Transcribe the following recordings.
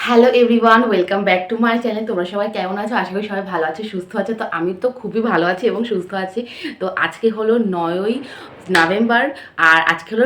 Hello everyone, welcome back to my channel. তোমরা সবাই কেমন আছো? আশা করি সবাই ভালো আছো, সুস্থ আছো। তো আমি তো খুবই ভালো আছি এবং সুস্থ আছি। তো আজকে হলো 9ই নভেম্বর, আর আজকে হলো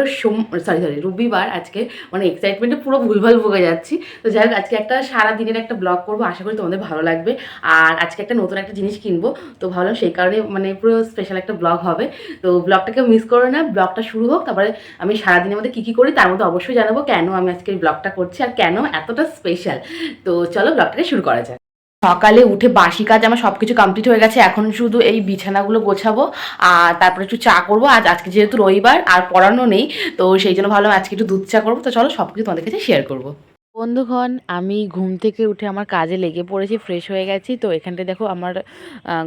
রবিবার। আজকে মানে এক্সাইটমেন্টে পুরো ভুলভাল বকে যাচ্ছি। তো যাই হোক, আজকে একটা সারা দিনের একটা ব্লগ করবো, আশা করি তোমাদের ভালো লাগবে। আর আজকে একটা নতুন একটা জিনিস কিনবো, তো ভাবলাম সেই কারণে মানে পুরো স্পেশাল একটা ব্লগ হবে। তো ব্লগটাকে মিস করো না, ব্লগটা শুরু হোক। তারপরে আমি সারাদিনের মধ্যে কী কী করি তার মধ্যে অবশ্যই জানাবো কেন আমি আজকে এই ব্লগটা করছি আর কেন এতটা স্পেশাল। তো চলো ব্লগটাকে শুরু করা যাক। সকালে উঠে বাসি কাজ আমার সবকিছু কমপ্লিট হয়ে গেছে, এখন শুধু এই বিছানাগুলো গোছাবো আর তারপরে একটু চা করবো। আজকে যেহেতু রবিবার আর পড়ানো নেই, তো সেই জন্য ভাবলাম আজকে একটু দুধ চা করবো। তো চলো সবকিছু তোমাদের কাছে শেয়ার করবো। বন্ধুগণ, আমি ঘুম থেকে উঠে আমার কাজে লেগে পড়েছি, ফ্রেশ হয়ে গেছি। তো এখানটায় দেখো আমার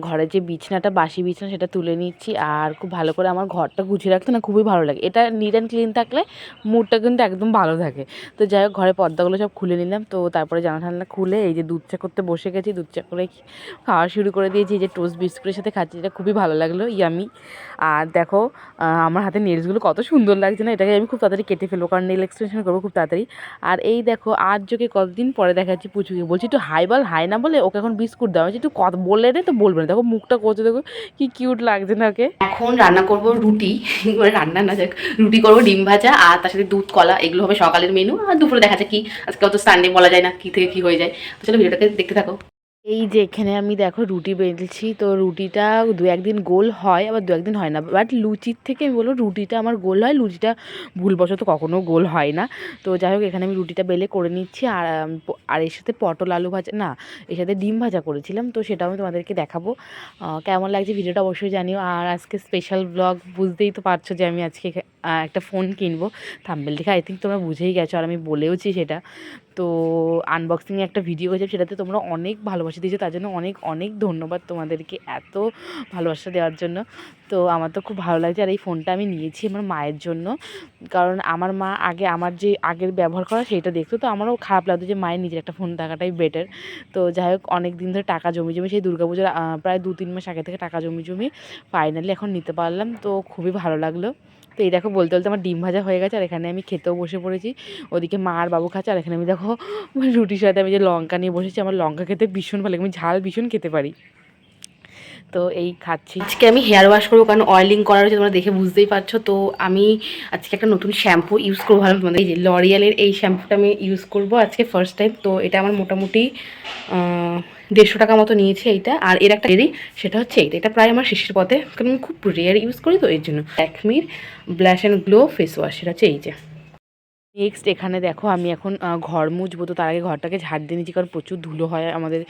ঘরের যে বিছনাটা, বাসি বিছনা, সেটা তুলে নিচ্ছি। আর খুব ভালো করে আমার ঘরটা গুছিয়ে রাখতে না খুবই ভালো লাগে। এটা নিট অ্যান্ড ক্লিন থাকলে মুডটা কিন্তু একদম ভালো থাকে। তো যাই হোক, ঘরের পর্দাগুলো সব খুলে নিলাম। তো তারপরে জানা ঠান্ডা খুলে এই যে দুধ চা করতে বসে গেছি। দুধ চা করে খাওয়া শুরু করে দিয়েছি। এই যে টোস্ট বিস্কুটের সাথে খাচ্ছি, এটা খুবই ভালো লাগলো, ইয়ামি। আর দেখো আমার হাতে নেলসগুলো কত সুন্দর লাগছে না? এটাকে আমি খুব তাড়াতাড়ি কেটে ফেলবো, কারণ নেল এক্সটেনশন করবো খুব তাড়াতাড়ি। আর এই দেখো আজ যোগে কতদিন পরে দেখাচ্ছি পুচুকে, বলছি একটু হাই বল, হাই না বলে ওকে এখন বিস্কুট দেওয়া হয়েছে, একটু কথা বললে রে তো বলবে না। দেখো মুখটা করছে, দেখো কি কিউট লাগছে না ওকে। এখন রান্না করব রুটি, মানে রান্না না যাক, রুটি করবো, ডিম ভাজা আর তার সাথে দুধ কলা, এগুলো হবে সকালের মেনু। আর দুপুরে দেখা যাক কি, আজকে অত সানডে বলা যায় না কি থেকে কি হয়ে যায়। তো চলো ভিডিওটাকে দেখতে থাকো। এই যে এখানে আমি দেখো রুটি বেলছি। তো রুটিটা দু একদিন গোল হয়, আবার দু একদিন হয় না। বাট লুচির থেকে আমি বলবো রুটিটা আমার গোল হয়, লুচিটা ভুলবশত কখনো গোল হয় না। তো যাই হোক, এখানে আমি রুটিটা বেলে করে নিচ্ছি। আর এর সাথে পটল আলু ভাজা না, এর সাথে ডিম ভাজা করেছিলাম। তো সেটাও আমি তোমাদেরকে দেখাবো। কেমন লাগছে ভিডিওটা অবশ্যই জানিও। আর আজকে স্পেশাল ব্লগ, বুঝতেই তো পারছো যে আমি আজকে একটা ফোন কিনবো। থাম্বনেল দেখে আই থিঙ্ক তোমরা বুঝেই গেছো, আর আমি বলেওছি সেটা। তো আনবক্সিংয়ে একটা ভিডিও হয়েছে, সেটাতে তোমরা অনেক ভালোবাসা দিয়েছো, তার জন্য অনেক অনেক ধন্যবাদ তোমাদেরকে এত ভালোবাসা দেওয়ার জন্য। তো আমার তো খুব ভালো লাগছে। আর এই ফোনটা আমি নিয়েছি আমার মায়ের জন্য, কারণ আমার মা আগে আমার যে আগের ব্যবহার করা সেইটা দেখতো, তো আমারও খারাপ লাগতো যে মায়ের নিজের একটা ফোন থাকাটাই বেটার। তো যাই হোক, অনেক দিন ধরে টাকা জমি জমি, সেই দুর্গাপুজোর প্রায় 2-3 মাস আগে থেকে টাকা জমি জমি ফাইনালি এখন নিতে পারলাম। তো খুবই ভালো লাগলো। তো এই দেখো বলতে বলতে আমার ডিম ভাজা হয়ে গেছে, আর এখানে আমি খেতেও বসে পড়েছি। ওদিকে মা আর বাবু খাচ্ছে, আর এখানে আমি দেখো রুটির সাথে আমি যে লঙ্কা নিয়ে বসেছি। আমার লঙ্কা খেতে ভীষণ ভালো লাগে, আমি ঝাল ভীষণ খেতে পারি। তো এই খাচ্ছি। আজকে আমি হেয়ার ওয়াশ করবো, কারণ অয়েলিং করা হয়েছে, তোমরা দেখে বুঝতেই পারছো। তো আমি আজকে একটা নতুন শ্যাম্পু ইউজ করবো, ভালো তোমাদের এই যে লরিয়ালের এই শ্যাম্পুটা আমি ইউজ করবো আজকে ফার্স্ট টাইম। তো এটা আমার মোটামুটি 150 টাকা মতো নিয়েছে এইটা। আর এর একটা রেডি, সেটা হচ্ছে এইটা। এটা প্রায় আমার শেষের পথে, কারণ আমি খুব রেয়ার ইউজ করি, তো এর জন্য ল্যাকমির blush and glow face wash, সেটা হচ্ছে এই যে। নেক্সট এখানে দেখো আমি এখন ঘর মুছবো। তো তার আগে ঘরটাকে ঝাড় দিয়ে নিচ্ছি, কারণ প্রচুর ধুলো হয় আমাদের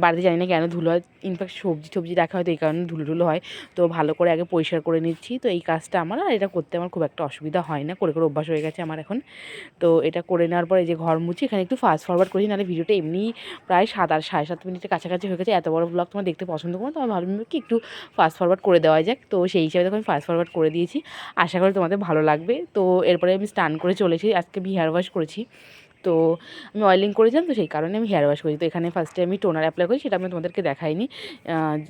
বাড়িতে, জানি না কেন ধুলো হয়। ইনফ্যাক্ট সবজি রাখা হয়, তো এই কারণে ধুলো হয়। তো ভালো করে আগে পরিষ্কার করে নিচ্ছি। তো এই কাজটা আমার, আর এটা করতে আমার খুব একটা অসুবিধা হয় না, করে করে অভ্যাস হয়ে গেছে আমার এখন। তো এটা করে নেওয়ার পর এই যে ঘর মুছি, এখানে একটু ফাস্ট ফরওয়ার্ড করি, নাহলে ভিডিওটা এমনি প্রায় 7 মিনিটের কাছাকাছি হয়ে গেছে। এত বড় ব্লগ তোমার দেখতে পছন্দ করো, তো আমি ভাবলাম কি একটু ফাস্ট ফরওয়ার্ড করে দেওয়া যাক। তো সেই হিসাবে দেখো আমি ফাস্ট ফরওয়ার্ড করে দিয়েছি, আশা করি তোমাদের ভালো লাগবে। তো এরপরে আমি স্নান করে চলেছি, আজকে আমি হেয়ার ওয়াশ করেছি। তো আমি অয়েলিং করেছিলাম, তো সেই কারণে আমি হেয়ার ওয়াশ করেছি। তো এখানে ফার্স্টে আমি টোনার অ্যাপ্লাই করি, সেটা আমি তোমাদেরকে দেখাইনি।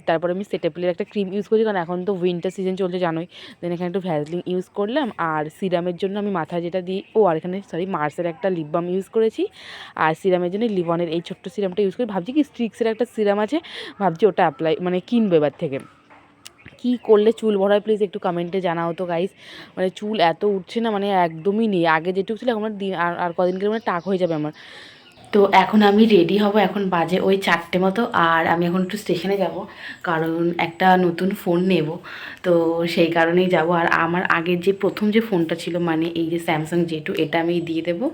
তারপরে আমি সেটাপিলের একটা ক্রিম ইউজ করছি, কারণ এখন তো উইন্টার সিজন চলছে জানোই। দেন এখানে একটু ভ্যাসলিন ইউজ করলাম। আর সিরামের জন্য আমি মাথায় যেটা দিই, আর এখানে মার্সের একটা লিপ বাম ইউজ করেছি। আর সিরামের জন্য লিভনের এই ছোট্ট সিরামটা ইউজ করি। ভাবছি কি স্ট্রিক্সের একটা সিরাম আছে, ভাবছি ওটা অ্যাপ্লাই মানে কিনবো এবার থেকে। কী করলে চুল বড় হয় প্লিজ একটু কমেন্টে জানাও তো গাইস। মানে চুল এত উঠছে না, মানে একদমই নেই। আগে যেটুকু ছিল এখন দিন আর কদিনকে মানে টাক হয়ে যাবে আমার। তো এখন আমি রেডি হব, এখন বাজে ওই 4টে মতো। আর আমি এখন একটু স্টেশনে যাব, কারণ একটা নতুন ফোন নেব। তো সেই কারণেই যাব। আর আমার আগের যে প্রথম যে ফোনটা ছিল, মানে এই যে স্যামসাং J2, এটা আমি দিয়ে দেবো।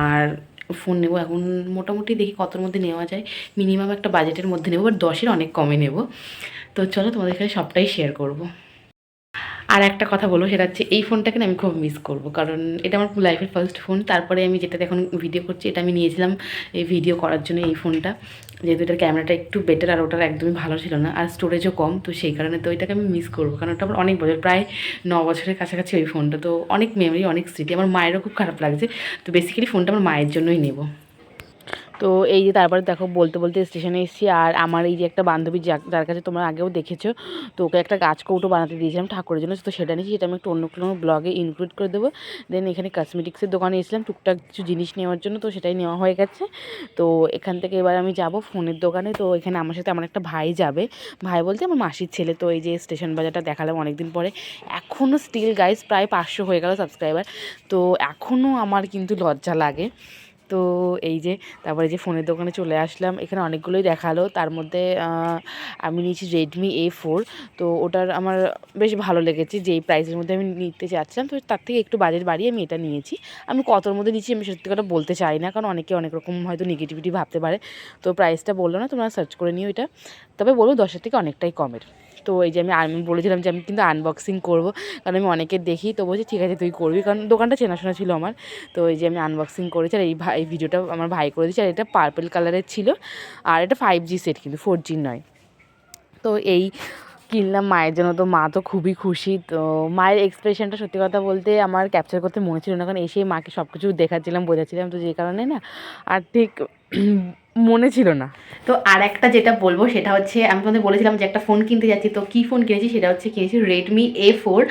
আর ফোন নেব এখন, মোটামুটি দেখি কতর মধ্যে নেওয়া যায়। মিনিমাম একটা বাজেটের মধ্যে নেবো, বাট 10-এর অনেক কমে নেব। তো চলো তোমাদের সাথে সবটাই শেয়ার করব। আর একটা কথা বলবো, সেটা হচ্ছে এই ফোনটাকে না আমি খুব মিস করব, কারণ এটা আমার লাইফের ফার্স্ট ফোন। তারপরে আমি যেটাতে এখন ভিডিও করছি, এটা আমি নিয়েছিলাম এই ভিডিও করার জন্য এই ফোনটা, যেহেতু এটার ক্যামেরাটা একটু বেটার, আর ওটার একদমই ভালো ছিল না, আর স্টোরেজও কম। তো সেই কারণে তো এটাকে আমি মিস করবো, কারণ ওটা আমার অনেক বছর, প্রায় 9 বছরের কাছাকাছি ওই ফোনটা। তো অনেক মেমোরি, অনেক স্মৃতি। আমার মায়েরও খুব খারাপ লাগছে। তো বেসিক্যালি ফোনটা আমার মায়ের জন্যই নেব। তো এই যে তারপরে দেখো বলতে বলতে স্টেশনে এসেছি। আর আমার এই যে একটা বান্ধবী যার কাছে তোমরা আগেও দেখেছো, তো ওকে একটা গাছ কৌটো বানাতে দিয়েছিলাম ঠাকুরের জন্য, তো সেটা নিয়েছি, সেটা আমি একটু অন্য কোনো ব্লগে ইনক্লুড করে দেবো। দেন এখানে কসমেটিক্সের দোকানে এসেছিলাম টুকটাক কিছু জিনিস নেওয়ার জন্য, তো সেটাই নেওয়া হয়ে গেছে। তো এখান থেকে এবার আমি যাব ফোনের দোকানে। তো এখানে আমার সাথে আমার একটা ভাই যাবে, ভাই বলতে আমার মাসির ছেলে। তো এই যে স্টেশন বাজারটা দেখালাম অনেকদিন পরে, এখনও স্টিল গাইস প্রায় 500 হয়ে গেল সাবস্ক্রাইবার, তো এখনও আমার কিন্তু লজ্জা লাগে। তো এই যে তারপরে যে ফোনের দোকানে চলে আসলাম, এখানে অনেকগুলোই দেখালো, তার মধ্যে আমি নিয়েছি Redmi A4। তো ওটার আমার বেশ ভালো লেগেছে, যেই প্রাইসের মধ্যে আমি নিতে চাচ্ছিলাম, তো তার থেকে একটু বাজেট বাড়িয়ে আমি এটা নিয়েছি। আমি কতর মধ্যে নিচ্ছি আমি সত্যি কথা বলতে চাই না, কারণ অনেকে অনেক রকম হয়তো নেগেটিভিটি ভাবতে পারে। তো প্রাইসটা বললো না, তোমরা সার্চ করে নিও এটা, তবে বলবো 10-এর থেকে অনেকটাই কমের। তো এই যে আমি বলেছিলাম যে আমি কিন্তু আনবক্সিং করব, কারণ আমি অনেকের দেখি, তো বলছি ঠিক আছে তুই করবি, কারণ দোকানটা চেনাশোনা ছিল আমার। তো এই যে আমি আনবক্সিং করেছি, আর এই ভিডিওটা আমার ভাই করে দিয়েছে। আর এটা পার্পল কালারের ছিল, আর এটা 5G সেট, কিন্তু 4G নয়। তো এই কিনলাম মায়ের জন্য, তো মা তো খুবই খুশি। তো মায়ের এক্সপ্রেশনটা সত্যি কথা বলতে আমার ক্যাপচার করতে মনে ছিল না, কারণ এসে মাকে সব কিছু দেখাচ্ছিলাম, বোঝাচ্ছিলাম, তো যে কারণে না আর ঠিক মনে ছিল না। তো আর একটা যেটা বলবো সেটা হচ্ছে, আমি তোমাদের বলেছিলাম যে একটা ফোন কিনতে যাচ্ছি, তো কী ফোন কিনেছি সেটা হচ্ছে কিনেছি Redmi A4,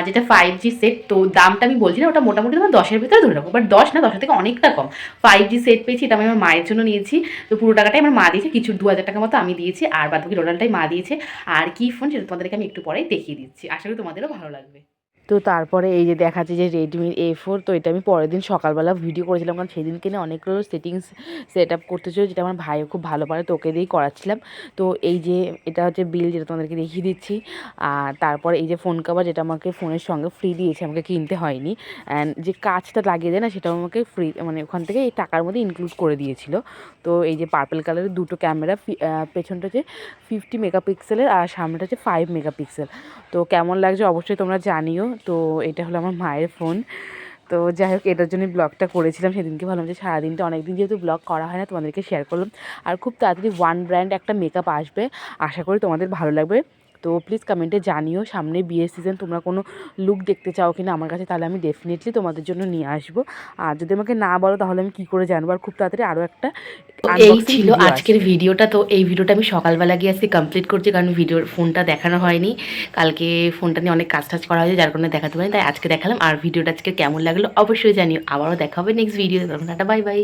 যেটা 5G সেট। তো দামটা আমি বলছি না, ওটা মোটামুটি তোমার 10-এর ভিতরে ধরে রাখো, বাট 10 না, 10-এর থেকে অনেকটা কম। 5G সেট পেয়েছি, এটা আমি আমার মায়ের জন্য নিয়েছি। তো পুরো টাকাটাই আমার মা দিয়েছে, কিছু 2000 টাকা মতো আমি দিয়েছি, আর বাদ বাকি টোটালটাই মা দিয়েছে। আর কী ফোন সেটা তোমাদেরকে আমি একটু পরেই দেখিয়ে দিচ্ছি, আশা করি তোমাদেরও ভালো লাগবে। তো তারপরে এই যে দেখাচ্ছে যে Redmi A4, তো এটা আমি পরের দিন সকালবেলা ভিডিও করেছিলাম, কারণ সেই দিনকে না অনেকগুলো সেটিংস সেট আপ করতে ছিল, যেটা আমার ভাইও খুব ভালো পারে, তো ওকে দিয়েই করাচ্ছিলাম। তো এই যে এটা হচ্ছে বিল, যেটা তোমাদেরকে দেখিয়ে দিচ্ছি। আর তারপরে এই যে ফোন কভার, যেটা আমাকে ফোনের সঙ্গে ফ্রি দিয়েছে, আমাকে কিনতে হয়নি। অ্যান্ড যে কাজটা লাগিয়ে দেয় না, সেটাও আমাকে ফ্রি, মানে ওখান থেকে এই টাকার মধ্যে ইনক্লুড করে দিয়েছিল। তো এই যে পার্পল কালারের দুটো ক্যামেরা, পেছনটা হচ্ছে 50 মেগাপিক্সেলের, আর সামনেটা হচ্ছে 5 মেগাপিক্সেল। তো কেমন লাগছে অবশ্যই তোমরা জানিও। তো এটা হলো আমার মায়ের ফোন। তো যাই হোক, এটার জন্যই ব্লগটা করেছিলাম সেদিনকে, ভাবলাম যে সারাদিনটা অনেকদিন যেহেতু ব্লগ করা হয় না, তোমাদেরকে শেয়ার করলাম। আর খুব তাড়াতাড়ি ওয়ান ব্র্যান্ড একটা মেকআপ আসবে, আশা করি তোমাদের ভালো লাগবে। তো প্লিজ কমেন্টে জানিও সামনে বিয়ের সিজন তোমরা কোনো লুক দেখতে চাও কিনা আমার কাছে, তাহলে আমি ডেফিনেটলি তোমাদের জন্য নিয়ে আসবো। আর যদি আমাকে না বলো তাহলে আমি কী করে জানবো। আর খুব তাড়াতাড়ি আরও একটা এই ছিল আজকের ভিডিওটা। তো এই ভিডিওটা আমি সকালবেলা গিয়ে আজকে কমপ্লিট করছি, কারণ ফোনটা দেখানো হয়নি, কালকে ফোনটা নিয়ে অনেক কাজ টাজ করা হয়েছে, যার কারণে দেখাতে পারিনি, তাই আজকে দেখালাম। আর ভিডিওটা আজকে কেমন লাগলো অবশ্যই জানিও। আবারও দেখা হবে নেক্সট ভিডিও, তখন টাটা, বাই বাই।